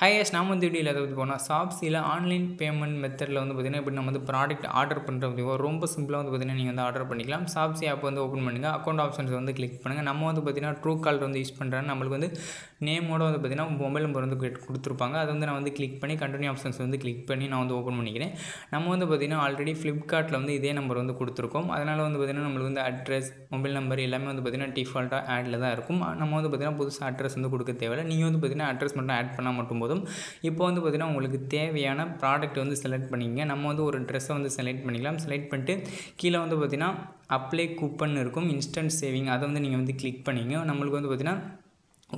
High S நாம் வந்து வீடியோவில் எதை பற்றி போனால் ஷாப்ஸியில் ஆன்லைன் பேமெண்ட் மெத்தடில் வந்து பார்த்திங்கன்னா இப்படி நம்ம வந்து ப்ராடக்ட் ஆர்டர் பண்ணுறது ரொம்ப சிம்பிளாக வந்து பார்த்திங்கன்னா நீங்கள் வந்து ஆர்டர் பண்ணிக்கலாம். ஷாப்ஸி ஆப் வந்து ஓப்பன் பண்ணுங்கள், அக்கௌண்ட் ஆப்ஷன்ஸ் வந்து கிளிக் பண்ணுங்கள். நம்ம வந்து பார்த்திங்கன்னா ட்ரூ காலர் வந்து யூஸ் பண்ணுறாங்க. நம்மளுக்கு வந்து நேமோட வந்து பார்த்திங்கன்னா மொபைல் நம்பர் வந்து கொடுத்துருப்பாங்க. அதை வந்து நான் வந்து கிளிக் பண்ணி கண்டினியூ ஆப்ஷன்ஸ் வந்து கிளிக் பண்ணி நான் வந்து ஓப்பன் பண்ணிக்கிறேன். நம்ம வந்து பார்த்திங்கன்னா ஆல்ரெடி ஃப்ளிப்கார்ட்டில் வந்து இதே நம்பர் வந்து கொடுத்துருக்கோம். அதனால் வந்து பார்த்திங்கன்னா நம்மளுக்கு வந்து அட்ரஸ் மொபைல் நம்பர் எல்லாமே வந்து பார்த்திங்கன்னா டிஃபால்ட்டாக ஆடில் தான் இருக்கும். நம்ம வந்து பார்த்திங்கன்னா புதுசாக அட்ரஸ் வந்து கொடுக்க தேவையில்லை. நீங்கள் வந்து பார்த்திங்கன்னா அட்ரஸ் மட்டும் ஆட் பண்ணால் மட்டும் போதும். இப்போ வந்து பார்த்திங்கன்னா உங்களுக்கு தேவையான ப்ராடக்ட் வந்து செலக்ட் பண்ணிங்க. நம்ம வந்து ஒரு ட்ரெஸ்ஸை வந்து செலக்ட் பண்ணிக்கலாம். செலக்ட் பண்ணிட்டு கீழே வந்து பார்த்திங்கன்னா அப்ளை கூப்பன் இருக்கும், இன்ஸ்டன்ட் சேவிங், அதை வந்து நீங்கள் வந்து கிளிக் பண்ணிங்க. நம்மளுக்கு வந்து பார்த்திங்கன்னா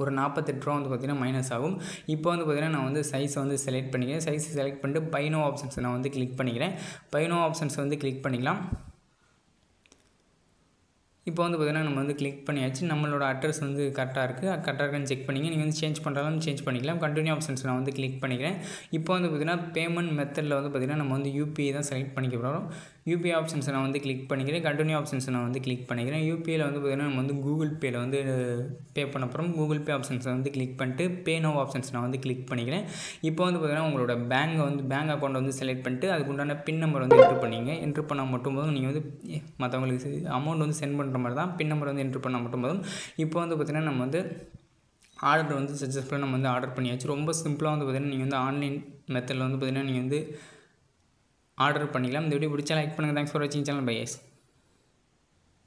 ஒரு 48 ரூபா வந்து பார்த்திங்கன்னா மைனஸ் ஆகும். இப்போ வந்து பார்த்திங்கன்னா நான் வந்து சைஸை வந்து செலக்ட் பண்ணிக்கிறேன். சைஸை செலக்ட் பண்ணிட்டு பை நோ ஆப்ஷன்ஸை நான் வந்து கிளிக் பண்ணிக்கிறேன். பை நோ ஆப்ஷன்ஸை வந்து கிளிக் பண்ணிக்கலாம். இப்போ வந்து பார்த்திங்கன்னா நம்ம வந்து கிளிக் பண்ணியாச்சு. நம்மளோட அட்ரஸ் வந்து கரெக்டாக இருக்குன்னு செக் பண்ணிங்க. நீங்கள் வந்து சேஞ்ச் பண்ணுறாலும் சேஞ்ச் பண்ணிக்கலாம். கண்டினியூ ஆப்ஷன்ஸ் நான் வந்து கிளிக் பண்ணிக்கிறேன். இப்போ வந்து பார்த்திங்கன்னா பேமெண்ட் மெத்தடில் வந்து பார்த்திங்கன்னா நம்ம வந்து யூபிஐ தான் செலக்ட் பண்ணிக்க போகிறோம். யூபிஐ ஆப்ஷன்ஸை நான் வந்து கிளிக் பண்ணிக்கிறேன். கண்டினியூ ஆப்ஷன்ஸை நான் வந்து கிளிக் பண்ணிக்கிறேன். யூபிஐயில் வந்து பார்த்திங்கன்னா நம்ம வந்து கூகுள் பேயில் வந்து பே பண்ண போகிறோம். கூகுள் பே ஆப்ஷன்ஸை வந்து கிளிக் பண்ணிட்டு பே நோ ஆப்ஷன்ஸ் நான் வந்து கிளிக் பண்ணிக்கிறேன். இப்போ வந்து பார்த்திங்கன்னா உங்களோட பேங்க் அக்கௌண்ட் வந்து செலக்ட் பண்ணிட்டு அதுக்குண்டான பின் நம்பர் வந்து என்ட்ரு பண்ணிங்க. என்ட்ரு பண்ணால் மட்டும் போதும். நீங்கள் வந்து மற்றவங்களுக்கு அமௌண்ட் வந்து சென்ட் பண்ணுற மாதிரி தான் பின் நம்பர் வந்து என்ட்ரு பண்ணால் மட்டும் போதும். இப்போ வந்து பார்த்திங்கன்னா நம்ம வந்து ஆர்டர் வந்து சக்ஸஸ்ஃபுல்லாக நம்ம வந்து ஆர்டர் பண்ணியாச்சு. ரொம்ப சிம்பிளாக வந்து பார்த்திங்கன்னா நீங்கள் வந்து ஆன்லைன் மெத்தடில் வந்து பார்த்திங்கன்னா நீங்கள் வந்து ஆர்டர் பண்ணிக்கலாம். இந்த வீடியோ பிடிச்சா லைக் பண்ணுங்கள். தேங்க்ஸ் ஃபார் வாட்சிங் சேனல். Bye S.